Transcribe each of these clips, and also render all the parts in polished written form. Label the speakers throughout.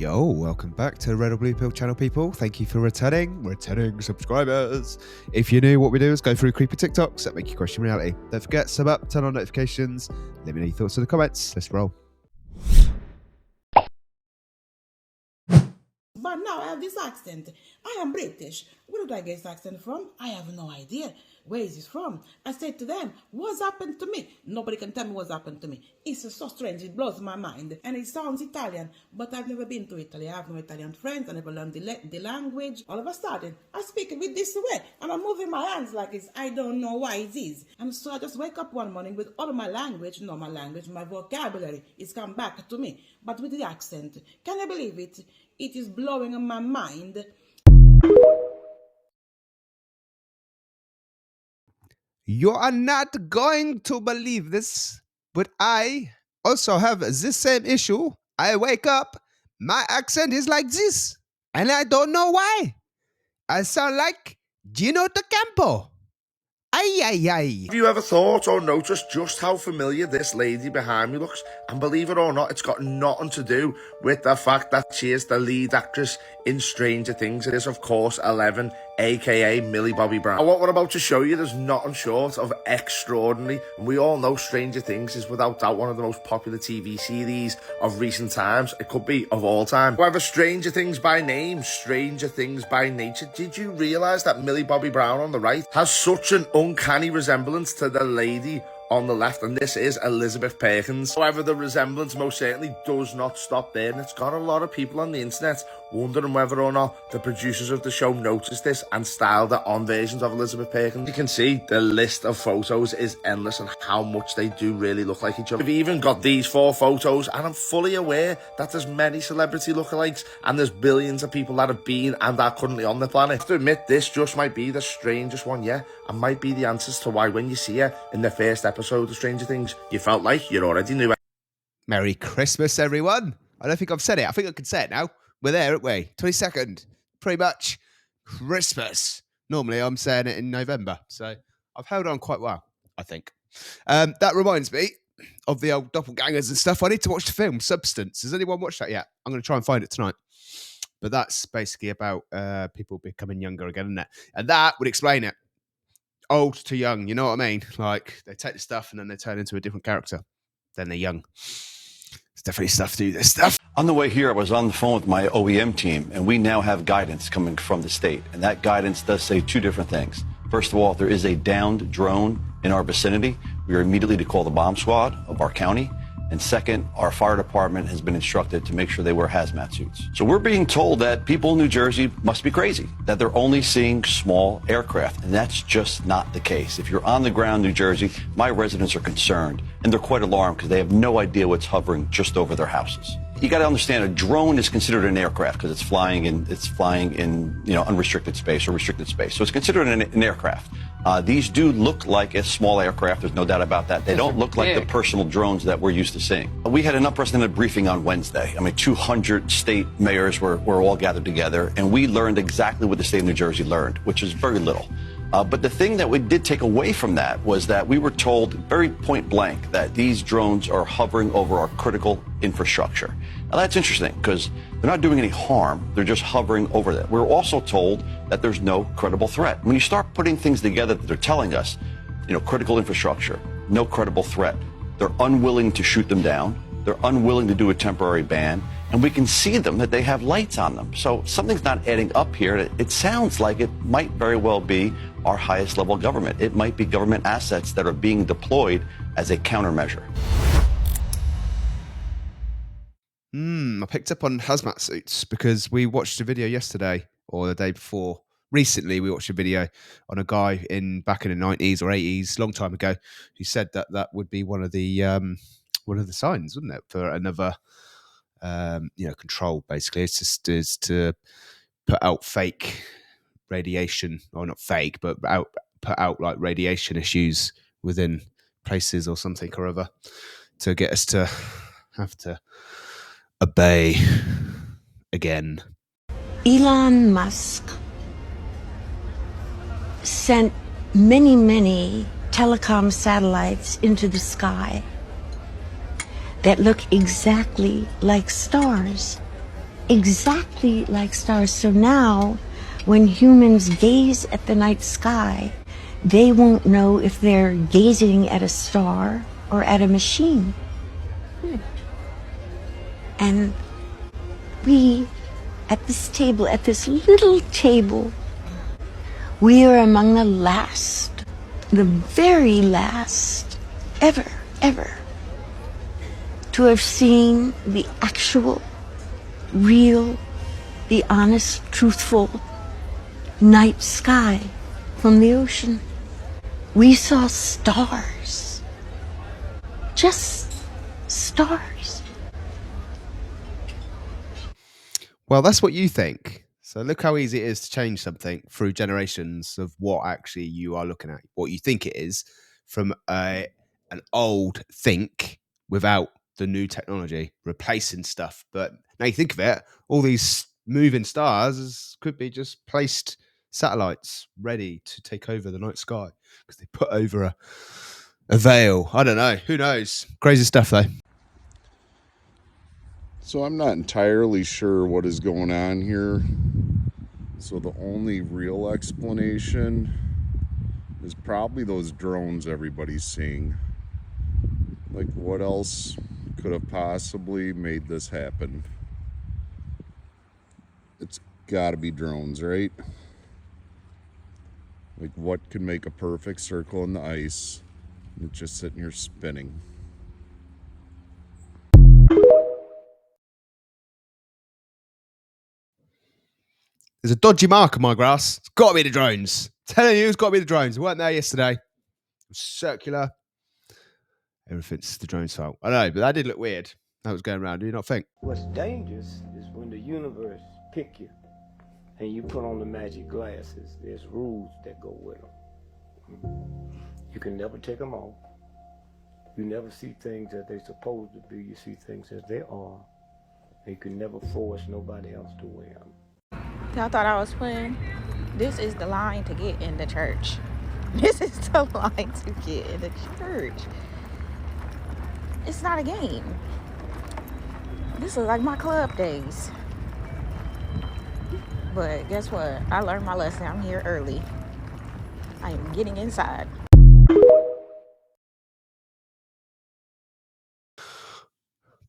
Speaker 1: Yo, welcome back to Red or Blue Pill channel, people. Thank you for returning subscribers. If you're new, what we do is go through creepy TikToks that make you question reality. Don't forget, sub up, turn on notifications, let me know your thoughts in the comments. Let's roll.
Speaker 2: But now I have this accent. I am British. Where did I get this accent from? I have no idea. Where is this from? I said to them, what's happened to me? Nobody can tell me what's happened to me. It's so strange. It blows my mind. And it sounds Italian. But I've never been to Italy. I have no Italian friends. I never learned the language. All of a sudden, I speak with this way. And I'm moving my hands like it's, I don't know why it is. And so I just wake up one morning with all of my language. No, my vocabulary is come back to me. But with the accent. Can you believe it? It is blowing my mind.
Speaker 1: You are not going to believe this, but I also have this same issue. I wake up, my accent is like this, and I don't know why. I sound like Gino Campo. Ay, ay, ay.
Speaker 3: Have you ever thought or noticed just how familiar this lady behind me looks? And believe it or not, it's got nothing to do with the fact that she is the lead actress in Stranger Things. It is, of course, 11, aka Millie Bobby Brown. And what we're about to show you is nothing short of extraordinary. And we all know Stranger Things is without doubt one of the most popular TV series of recent times. It could be of all time. However, Stranger Things by name, Stranger Things by nature. Did you realise that Millie Bobby Brown on the right has such an uncanny resemblance to the lady on the left, and this is Elizabeth Perkins. However, the resemblance most certainly does not stop there, and it's got a lot of people on the internet wondering whether or not the producers of the show noticed this and styled it on versions of Elizabeth Perkins. You can see the list of photos is endless and how much they do really look like each other. We've even got these 4 photos, and I'm fully aware that there's many celebrity lookalikes and there's billions of people that have been and are currently on the planet. I have to admit, this just might be the strangest one yet, and might be the answers to why when you see her in the first episode of Stranger Things, you felt like you already knew it.
Speaker 1: Merry Christmas, everyone. I don't think I've said it. I think I can say it now. We're there, aren't we? 22nd. Pretty much Christmas. Normally, I'm saying it in November. So I've held on quite well, I think. That reminds me of the old doppelgangers and stuff. I need to watch the film Substance. Has anyone watched that yet? I'm going to try and find it tonight. But that's basically about people becoming younger again, isn't it? And that would explain it. Old to young, you know what I mean? Like, they take the stuff and then they turn into a different character. Then they're young. There's definitely stuff to do this stuff.
Speaker 4: On the way here, I was on the phone with my OEM team, and we now have guidance coming from the state. And that guidance does say 2 different things. First of all, if there is a downed drone in our vicinity, we are immediately to call the bomb squad of our county. And second, our fire department has been instructed to make sure they wear hazmat suits. So we're being told that people in New Jersey must be crazy, that they're only seeing small aircraft. And that's just not the case. If you're on the ground in New Jersey, my residents are concerned, and they're quite alarmed because they have no idea what's hovering just over their houses. You got to understand, a drone is considered an aircraft because it's flying in unrestricted space or restricted space. So it's considered an aircraft. These do look like a small aircraft. There's no doubt about that. They don't look like the personal drones that we're used to seeing. We had an unprecedented briefing on Wednesday. 200 state mayors were all gathered together, and we learned exactly what the state of New Jersey learned, which is very little. But the thing that we did take away from that was that we were told very point blank that these drones are hovering over our critical infrastructure. Now that's interesting because they're not doing any harm. They're just hovering over that. We're also told that there's no credible threat. When you start putting things together that they're telling us, critical infrastructure, no credible threat. They're unwilling to shoot them down. They're unwilling to do a temporary ban. And we can see them that they have lights on them. So something's not adding up here. It sounds like it might very well be our highest level government. It might be government assets that are being deployed as a countermeasure.
Speaker 1: I picked up on hazmat suits because we watched a video yesterday or the day before. Recently, we watched a video on a guy back in the 90s or 80s, long time ago, who said that would be one of the signs, wouldn't it, for another control. Basically, it's just is to put out fake radiation, or not fake, but put out like radiation issues within places or something or other to get us to have to obey again.
Speaker 5: Elon Musk sent many telecom satellites into the sky that look exactly like stars. exactly like stars. So now, when humans gaze at the night sky, they won't know if they're gazing at a star or at a machine. And we, at this table, at this little table, we are among the last, the very last, ever, to have seen the actual, real, the honest, truthful night sky from the ocean. We saw stars. Just stars.
Speaker 1: Well, that's what you think. So look how easy it is to change something through generations of what actually you are looking at, what you think it is, from an old think without the new technology replacing stuff. But now you think of it, all these moving stars could be just placed satellites ready to take over the night sky because they put over a veil. I don't know. Who knows? Crazy stuff, though.
Speaker 6: So I'm not entirely sure what is going on here. So the only real explanation is probably those drones everybody's seeing. Like, what else could have possibly made this happen? It's gotta be drones, right? Like, what can make a perfect circle in the ice? It's just sitting here spinning.
Speaker 1: There's a dodgy mark on my grass. It's got to be the drones. I'm telling you, it's got to be the drones. We weren't there yesterday. It was circular. Everything's the drone's fault. I know, but that did look weird. That was going around. Do you not think?
Speaker 7: What's dangerous is when the universe pick you and you put on the magic glasses. There's rules that go with them. You can never take them off. You never see things as they're supposed to be. You see things as they are. And you can never force nobody else to wear them.
Speaker 8: Y'all thought I was playing? This is the line to get in the church. This is the line to get in the church. It's not a game. This is like my club days. But guess what? I learned my lesson. I'm here early. I am getting inside.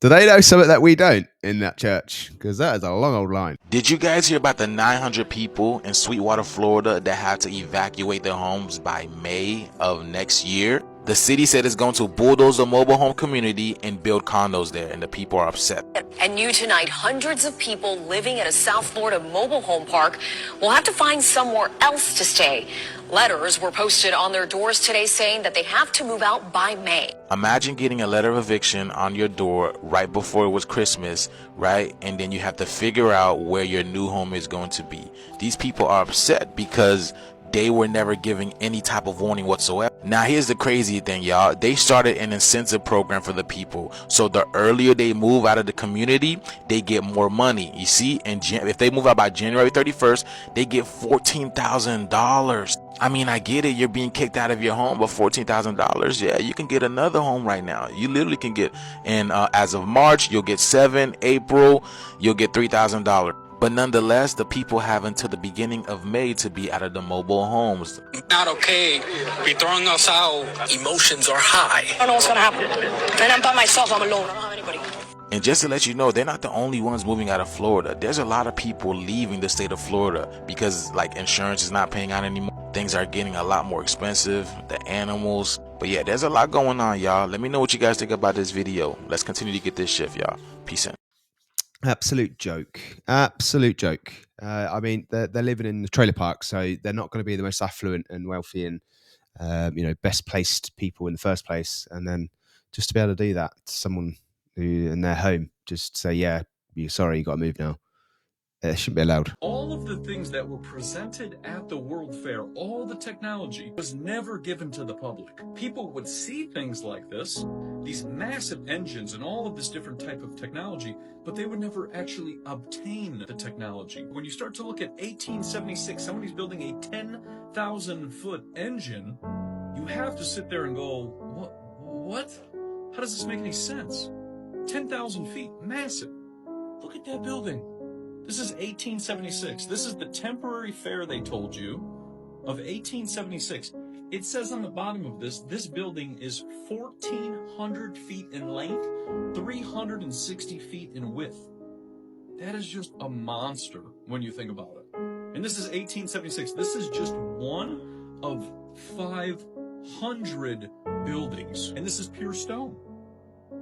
Speaker 1: Do they know something that we don't in that church? Because that is a long old line.
Speaker 9: Did you guys hear about the 900 people in Sweetwater, Florida that have to evacuate their homes by May of next year? The city said it's going to bulldoze the mobile home community and build condos there, and the people are upset.
Speaker 10: And new tonight, hundreds of people living at a South Florida mobile home park will have to find somewhere else to stay. Letters were posted on their doors today saying that they have to move out by May.
Speaker 9: Imagine getting a letter of eviction on your door right before it was Christmas, right? And then you have to figure out where your new home is going to be. These people are upset because they were never giving any type of warning whatsoever. Now here's the crazy thing, y'all. They started an incentive program for the people. So the earlier they move out of the community, they get more money. You see, and if they move out by January 31st, they get $14,000. I mean, I get it. You're being kicked out of your home, but $14,000, yeah, you can get another home right now. You literally can get, and as of March, you'll get $7,000. April, you'll get $3,000. But nonetheless, the people have until the beginning of May to be out of the mobile homes.
Speaker 11: Not okay. Be throwing us out. Emotions are high.
Speaker 10: I don't know what's gonna happen. And I'm by myself. I'm alone. I don't have anybody.
Speaker 9: And just to let you know, they're not the only ones moving out of Florida. There's a lot of people leaving the state of Florida because like insurance is not paying out anymore. Things are getting a lot more expensive, the animals. But yeah, there's a lot going on, y'all. Let me know what you guys think about this video. Let's continue to get this shift, y'all. Peace out.
Speaker 1: Absolute joke. Absolute joke. I mean, they're living in the trailer park, so they're not going to be the most affluent and wealthy and best placed people in the first place. And then just to be able to do that to someone who in their home, just say, "Yeah, you're sorry, you got to move now." It shouldn't be allowed.
Speaker 12: All of the things that were presented at the World Fair, all the technology was never given to the public. People would see things like this, these massive engines and all of this different type of technology, but they would never actually obtain the technology. When you start to look at 1876, somebody's building a 10,000-foot engine, you have to sit there and go, what? How does this make any sense? 10,000 feet, massive. Look at that building. This is 1876. This is the temporary fair they told you of 1876. It says on the bottom of this building is 1,400 feet in length, 360 feet in width. That is just a monster when you think about it. And this is 1876. This is just one of 500 buildings. And this is pure stone.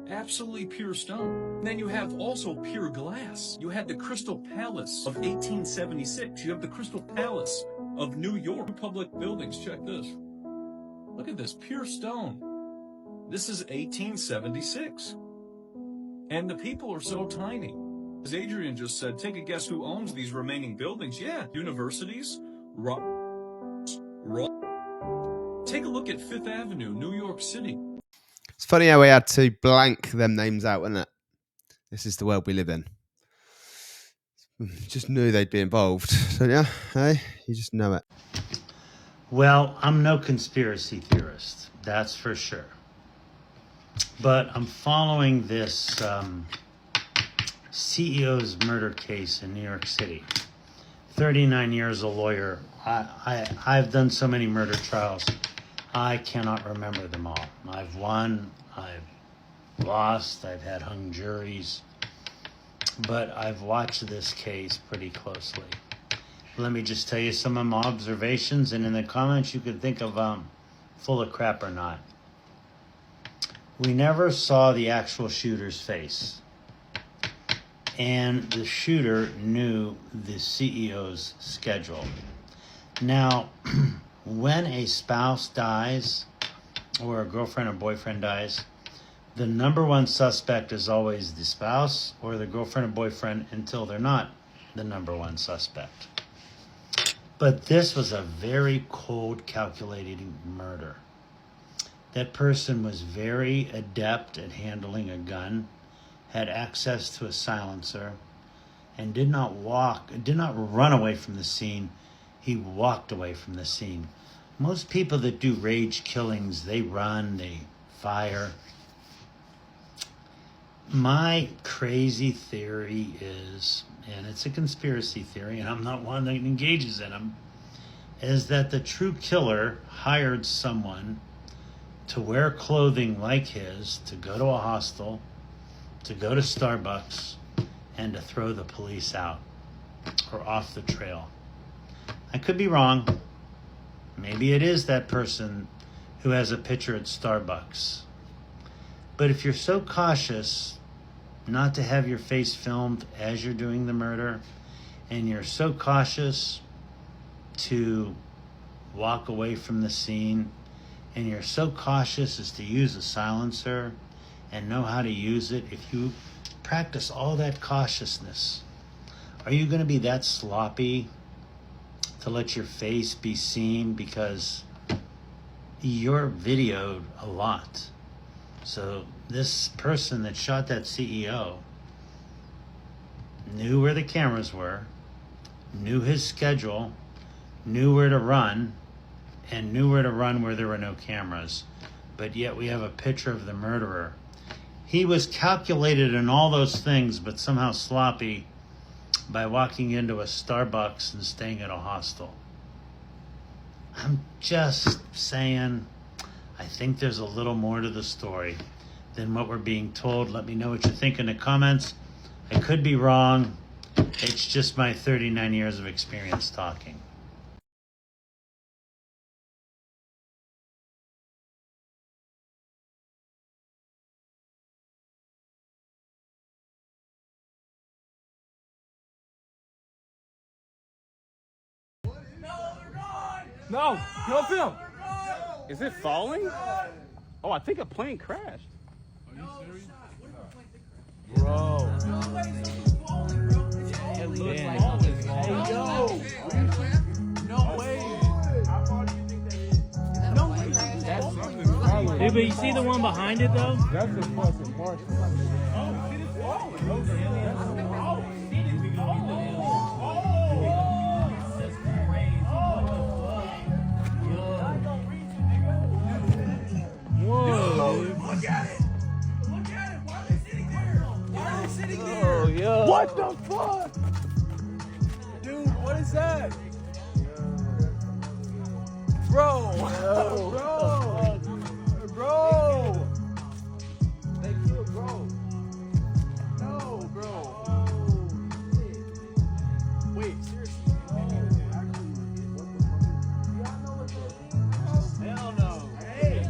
Speaker 12: Absolutely pure stone. And then you have also pure glass. You had the Crystal Palace of 1876. You have the Crystal Palace of New York. Public buildings. Check this. Look at this. Pure stone. This is 1876. And the people are so tiny. As Adrian just said, take a guess who owns these remaining buildings. Yeah, universities. Take a look at Fifth Avenue, New York City.
Speaker 1: It's funny how we had to blank them names out, isn't it? This is the world we live in. Just knew they'd be involved. So yeah, hey, you just know it.
Speaker 13: Well, I'm no conspiracy theorist, that's for sure. But I'm following this CEO's murder case in New York City. 39 years a lawyer. I've done so many murder trials, I cannot remember them all. I've won, I've lost, I've had hung juries, but I've watched this case pretty closely. Let me just tell you some of my observations, and in the comments you can think of full of crap or not. We never saw the actual shooter's face, and the shooter knew the CEO's schedule. Now, when a spouse dies or a girlfriend or boyfriend dies, the number one suspect is always the spouse or the girlfriend or boyfriend until they're not the number one suspect. But this was a very cold, calculating murder. That person was very adept at handling a gun, had access to a silencer, and did not run away from the scene. He walked away from the scene. Most people that do rage killings, they run, they fire. My crazy theory is, and it's a conspiracy theory, and I'm not one that engages in them, is that the true killer hired someone to wear clothing like his, to go to a hostel, to go to Starbucks, and to throw the police out or off the trail. I could be wrong. Maybe it is that person who has a picture at Starbucks. But if you're so cautious not to have your face filmed as you're doing the murder, and you're so cautious to walk away from the scene, and you're so cautious as to use a silencer and know how to use it, if you practice all that cautiousness, are you going to be that sloppy to let your face be seen? Because you're videoed a lot. So this person that shot that CEO knew where the cameras were, knew his schedule, knew where to run, and knew where to run where there were no cameras. But yet we have a picture of the murderer. He was calculated in all those things, but somehow sloppy by walking into a Starbucks and staying at a hostel. I'm just saying, I think there's a little more to the story than what we're being told. Let me know what you think in the comments. I could be wrong. It's just my 39 years of experience talking.
Speaker 14: No, no film. Is it falling? Oh, I think a plane crashed. Are you serious? Bro. It looks like it's falling. Hey, yo. No way. How far do you think that is? No way. That's something falling.
Speaker 15: Hey, but you see the one behind it, though?
Speaker 14: That's a fucking Martian. Oh, it is falling. Look at it! Look at it! Why are they sitting there? Why are they sitting there?
Speaker 15: Oh, yo.
Speaker 14: What the fuck? What is that? Bro! Bro! Bro! Bro! No, bro! Wait, seriously? Hell no! Hey!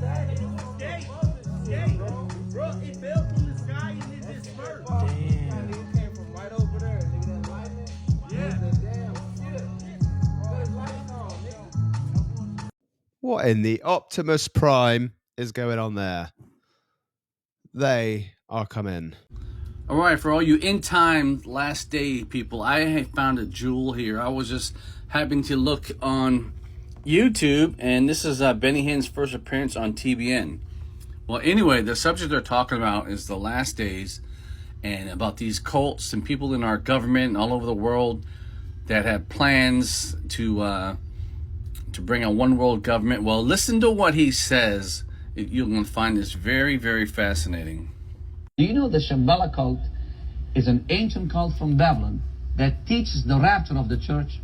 Speaker 14: Bro, it fell from the sky and it dispersed. Damn. It came from right over there. Nigga, that lightning? Yeah. Damn shit. That lightning on, nigga.
Speaker 1: What in the Optimus Prime is going on there? They are coming.
Speaker 16: All right, for all you in-time last day people, I have found a jewel here. I was just happening to look on YouTube, and this is Benny Hinn's first appearance on TBN. Well, anyway, the subject they're talking about is the last days and about these cults and people in our government and all over the world that have plans to bring a one world government. Well, listen to what he says. You're going to find this very, very fascinating.
Speaker 17: Do you know the Shambhala cult is an ancient cult from Babylon that teaches the rapture of the church?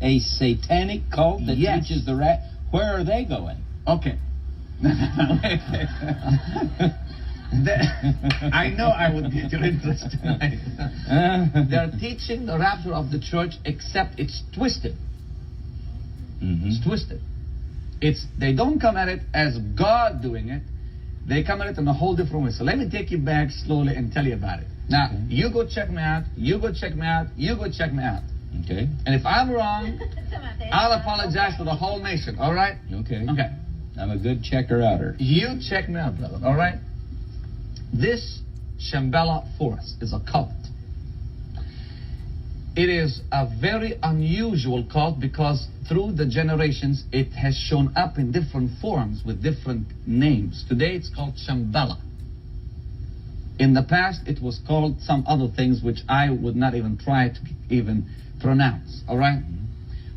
Speaker 18: A satanic cult that teaches the rapture? Where are they going?
Speaker 17: Okay. I know I would get your interest tonight. They're teaching the rapture of the church, except it's twisted. It's twisted. They don't come at it as God doing it. They come at it in a whole different way. So let me take you back slowly and tell you about it. Now, you go check me out, you go check me out, you go check me out.
Speaker 18: Okay.
Speaker 17: And if I'm wrong, I'll apologize to the whole nation, all right?
Speaker 18: Okay.
Speaker 17: Okay.
Speaker 18: I'm a good checker-outer.
Speaker 17: You check me out, brother, all right? This Shambhala force is a cult. It is a very unusual cult because through the generations it has shown up in different forms with different names. Today it's called Shambhala. In the past it was called some other things which I would not even try to even pronounce, all right?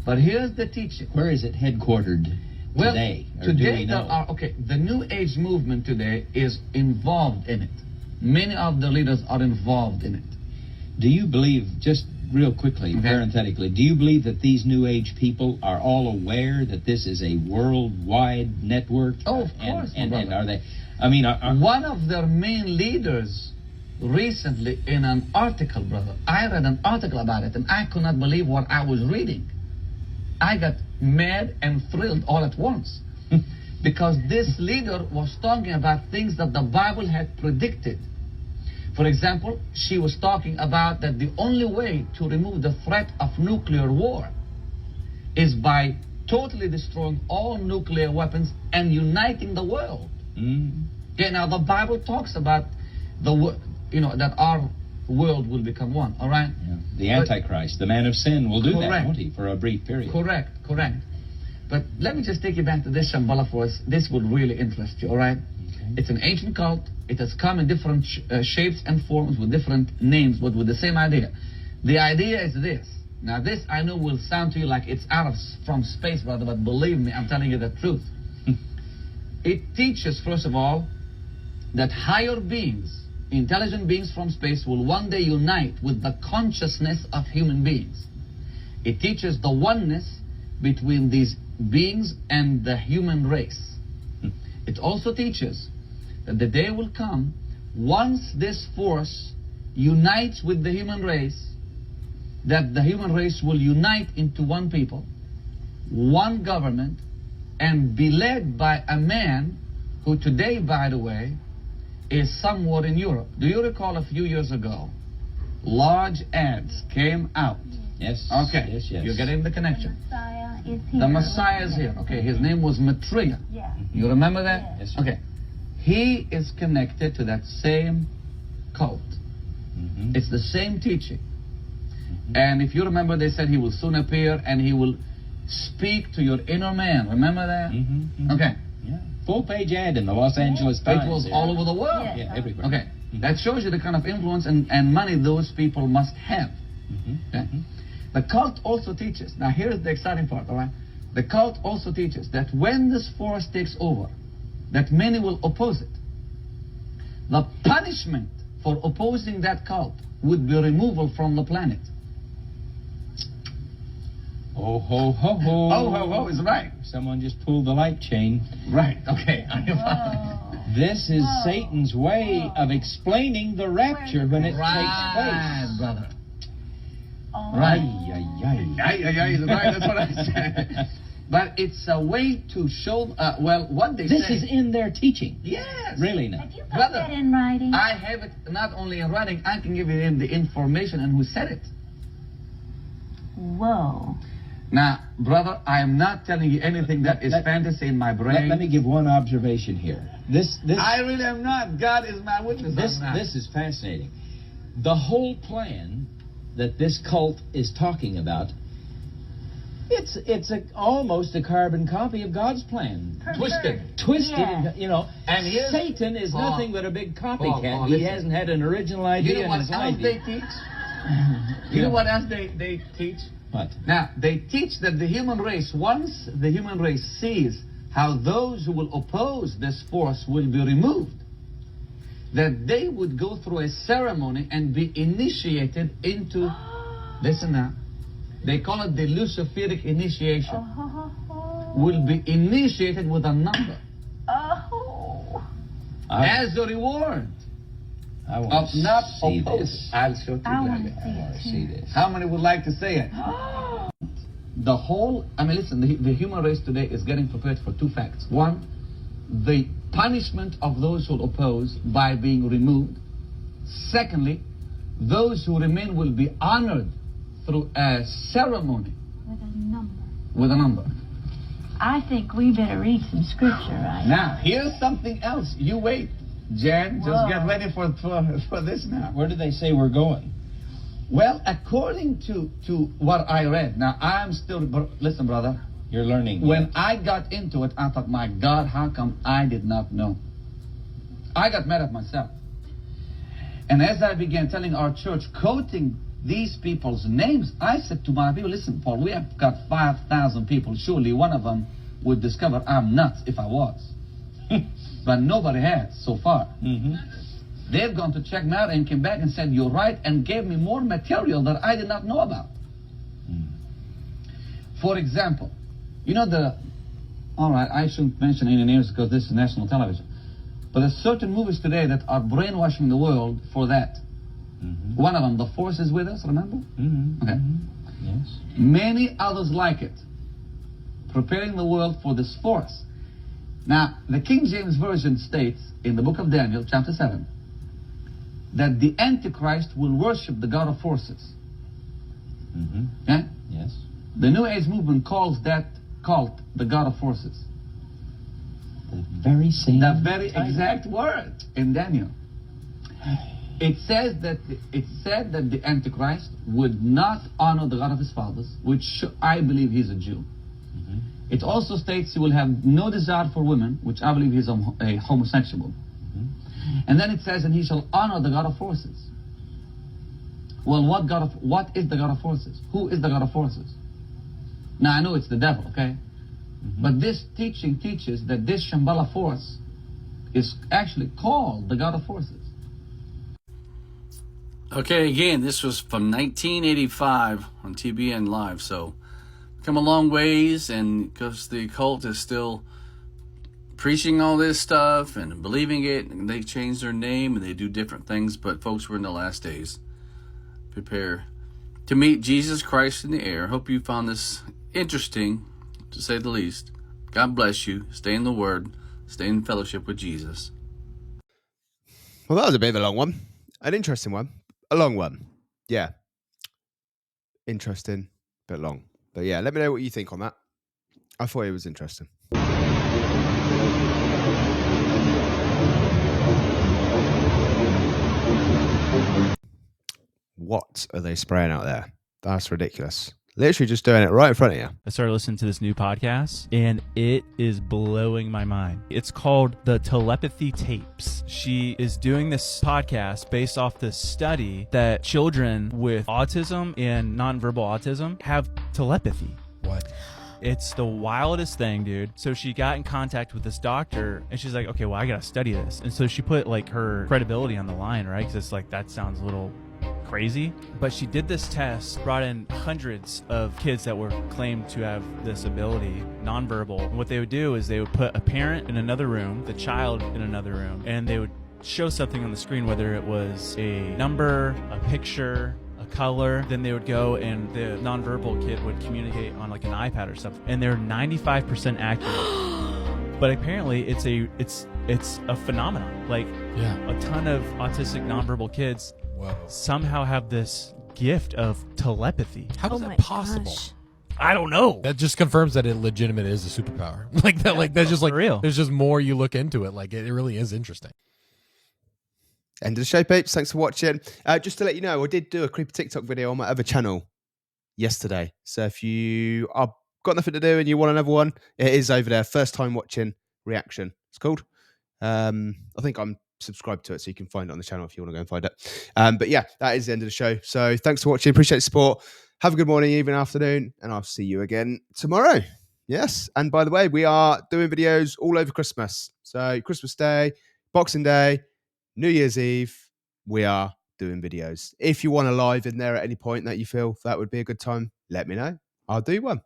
Speaker 17: But here's the teaching.
Speaker 18: Where is it headquartered today?
Speaker 17: Today there are, the New Age movement today is involved in it. Many of the leaders are involved in it.
Speaker 18: Do you believe, just real quickly, parenthetically, do you believe that these New Age people are all aware that this is a worldwide network?
Speaker 17: Oh, of course.
Speaker 18: And are they, I mean,
Speaker 17: one of their main leaders recently in an article, brother, I read an article about it and I could not believe what I was reading. I got mad and thrilled all at once because this leader was talking about things that the Bible had predicted. For example, she was talking about that the only way to remove the threat of nuclear war is by totally destroying all nuclear weapons and uniting the world. Okay, now the Bible talks about that our world will become one, all right?
Speaker 18: Yeah. The Antichrist, the man of sin, will do that, won't he, for a brief period?
Speaker 17: Correct. But let me just take you back to this Shambhala force. This would really interest you, all right? Okay. It's an ancient cult. It has come in different shapes and forms with different names, but with the same idea. The idea is this. Now, this I know will sound to you like it's from space, brother, but believe me, I'm telling you the truth. It teaches, first of all, that higher beings, intelligent beings from space, will one day unite with the consciousness of human beings. It teaches the oneness between these beings and the human race. It also teaches that the day will come, once this force unites with the human race, that the human race will unite into one people, one government, and be led by a man who today, by the way, is somewhere in Europe. Do you recall a few years ago, large ads came out?
Speaker 18: Yes.
Speaker 17: Okay.
Speaker 18: Yes.
Speaker 17: You're getting the connection.
Speaker 5: Messiah is here.
Speaker 17: The Messiah is here. Okay, his name was Maitreya.
Speaker 5: Yeah.
Speaker 17: You remember that?
Speaker 18: Yes.
Speaker 17: Okay. He is connected to that same cult. It's the same teaching. And if you remember, they said he will soon appear and he will speak to your inner man. Remember that? Okay.
Speaker 18: Yeah. Full-page ad in the Los Angeles Times.
Speaker 17: It was all over the world.
Speaker 18: Yeah, everywhere.
Speaker 17: Okay. That shows you the kind of influence and money those people must have. Okay? The cult also teaches, now here's the exciting part, all right? The cult also teaches that when this force takes over, that many will oppose it. The punishment for opposing that cult would be removal from the planet.
Speaker 18: Ho, ho, ho, ho.
Speaker 17: Ho, ho, ho is right.
Speaker 18: Someone just pulled the light chain.
Speaker 17: Right, okay.
Speaker 18: This is Satan's way of explaining the rapture when it takes
Speaker 17: Right,
Speaker 18: place.
Speaker 17: brother.
Speaker 18: Right.
Speaker 17: Right, that's what I said. But it's a way to show, what they
Speaker 18: This
Speaker 17: say.
Speaker 18: is in their teaching.
Speaker 17: Yes.
Speaker 18: Really now.
Speaker 5: Have you got
Speaker 17: Brother,
Speaker 5: that in writing?
Speaker 17: I have it not only in writing, I can give you the information and who said it.
Speaker 5: Whoa.
Speaker 17: Now, brother, I am not telling you anything that is fantasy in my brain.
Speaker 18: Let me give one observation here. This
Speaker 17: I really am not. God is my witness.
Speaker 18: This is fascinating. The whole plan that this cult is talking about, it's almost a carbon copy of God's plan.
Speaker 17: Twisted.
Speaker 18: Twisted, you know.
Speaker 17: And here's-
Speaker 18: Satan is
Speaker 17: Paul,
Speaker 18: nothing but a big copycat.
Speaker 17: Paul,
Speaker 18: He
Speaker 17: listen.
Speaker 18: hasn't had an original idea
Speaker 17: You know
Speaker 18: in
Speaker 17: what
Speaker 18: his
Speaker 17: else
Speaker 18: life.
Speaker 17: they teach? You know what else they teach?
Speaker 18: What?
Speaker 17: Now, they teach that the human race, once the human race sees how those who will oppose this force will be removed, that they would go through a ceremony and be initiated into, listen now, they call it the Luciferic initiation, will be initiated with a number as a reward
Speaker 18: I
Speaker 17: of
Speaker 18: want to
Speaker 17: not
Speaker 18: see
Speaker 17: opposed.
Speaker 18: this.
Speaker 17: I'll show it to
Speaker 5: I
Speaker 17: you.
Speaker 5: want to see it.
Speaker 18: See this.
Speaker 17: How many would like to see it? The whole, listen, the human race today is getting prepared for two facts. One, the punishment of those who oppose by being removed. Secondly, those who remain will be honored through a ceremony
Speaker 5: With a number.
Speaker 17: with a number.
Speaker 5: I think we better read some scripture right
Speaker 17: Now, here's something else. You wait, Jan. Just
Speaker 5: Whoa.
Speaker 17: get ready for this now.
Speaker 18: Where do they say we're going?
Speaker 17: Well, according to what I read, now I'm still, listen, brother.
Speaker 18: You're learning.
Speaker 17: When I got into it, I thought, my God, how come I did not know? I got mad at myself. And as I began telling our church, quoting these people's names, I said to my people, listen, Paul, we have got 5,000 people. Surely one of them would discover I'm nuts if I was. But nobody has so far.
Speaker 18: Mm-hmm.
Speaker 17: They've gone to check me out and came back and said, you're right, and gave me more material that I did not know about. For example, you know all right, I shouldn't mention any names because this is national television, but there's certain movies today that are brainwashing the world for that.
Speaker 18: Mm-hmm.
Speaker 17: One of them, The Force is With Us, remember?
Speaker 18: Mm-hmm.
Speaker 17: Okay.
Speaker 18: Yes.
Speaker 17: Many others like it, preparing the world for this force. Now, the King James Version states in the book of Daniel, chapter 7, that the Antichrist will worship the God of forces.
Speaker 18: Mm-hmm.
Speaker 17: Yeah?
Speaker 18: Yes.
Speaker 17: The New Age movement calls that cult the God of forces.
Speaker 18: The very same.
Speaker 17: The very
Speaker 18: title.
Speaker 17: exact word in Daniel. It said that the Antichrist would not honor the God of his fathers, which I believe he's a Jew.
Speaker 18: Mm-hmm.
Speaker 17: It also states he will have no desire for women, which I believe he's a homosexual.
Speaker 18: Mm-hmm.
Speaker 17: And then it says, and he shall honor the God of forces. Well, what is the God of forces? Who is the God of forces? Now, I know it's the devil, okay?
Speaker 18: Mm-hmm.
Speaker 17: But this teaching teaches that this Shambhala force is actually called the God of forces.
Speaker 16: Okay, again, this was from 1985 on TBN Live, so come a long ways, and because the cult is still preaching all this stuff and believing it, and they change their name and they do different things, but folks, we're in the last days. Prepare to meet Jesus Christ in the air. Hope you found this interesting, to say the least. God bless you. Stay in the Word. Stay in fellowship with Jesus.
Speaker 1: Well, that was a bit of a long one. An interesting one. A long one. Yeah. Interesting, but long. But yeah, let me know what you think on that. I thought it was interesting. What are they spraying out there? That's ridiculous. Literally just doing it right in front of you.
Speaker 15: I started listening to this new podcast, and it is blowing my mind. It's called the Telepathy Tapes. She is doing this podcast based off this study that children with autism and nonverbal autism have telepathy.
Speaker 18: What?
Speaker 15: It's the wildest thing, dude. So she got in contact with this doctor, and she's like, okay, well, I gotta study this. And so she put like her credibility on the line, right? Because it's like, that sounds a little crazy. But she did this test, brought in hundreds of kids that were claimed to have this ability, nonverbal. And what they would do is they would put a parent in another room, the child in another room, and they would show something on the screen, whether it was a number, a picture, a color. Then they would go and the nonverbal kid would communicate on like an iPad or something, and they're 95% accurate. But apparently it's a phenomenon. Like a ton of autistic nonverbal kids somehow have this gift of telepathy.
Speaker 19: How is that possible?
Speaker 8: Gosh.
Speaker 15: I don't know.
Speaker 19: That just confirms that it legitimate is a superpower. Like that. Like that's just like
Speaker 15: real.
Speaker 19: There's just more you look into it. Like it really is interesting.
Speaker 1: End of the show, peeps. Thanks for watching. Just to let you know, I did do a creepy TikTok video on my other channel yesterday. So if you are got nothing to do and you want another one, it is over there. First time watching reaction. It's called. I think I'm subscribed to it, so you can find it on the channel if you want to go and find it. But yeah, that is the end of the show. So thanks for watching. Appreciate the support. Have a good morning, evening, afternoon, and I'll see you again tomorrow. Yes. And by the way, we are doing videos all over Christmas. So Christmas Day, Boxing Day, New Year's Eve, we are doing videos. If you want a live in there at any point that you feel that would be a good time, let me know. I'll do one.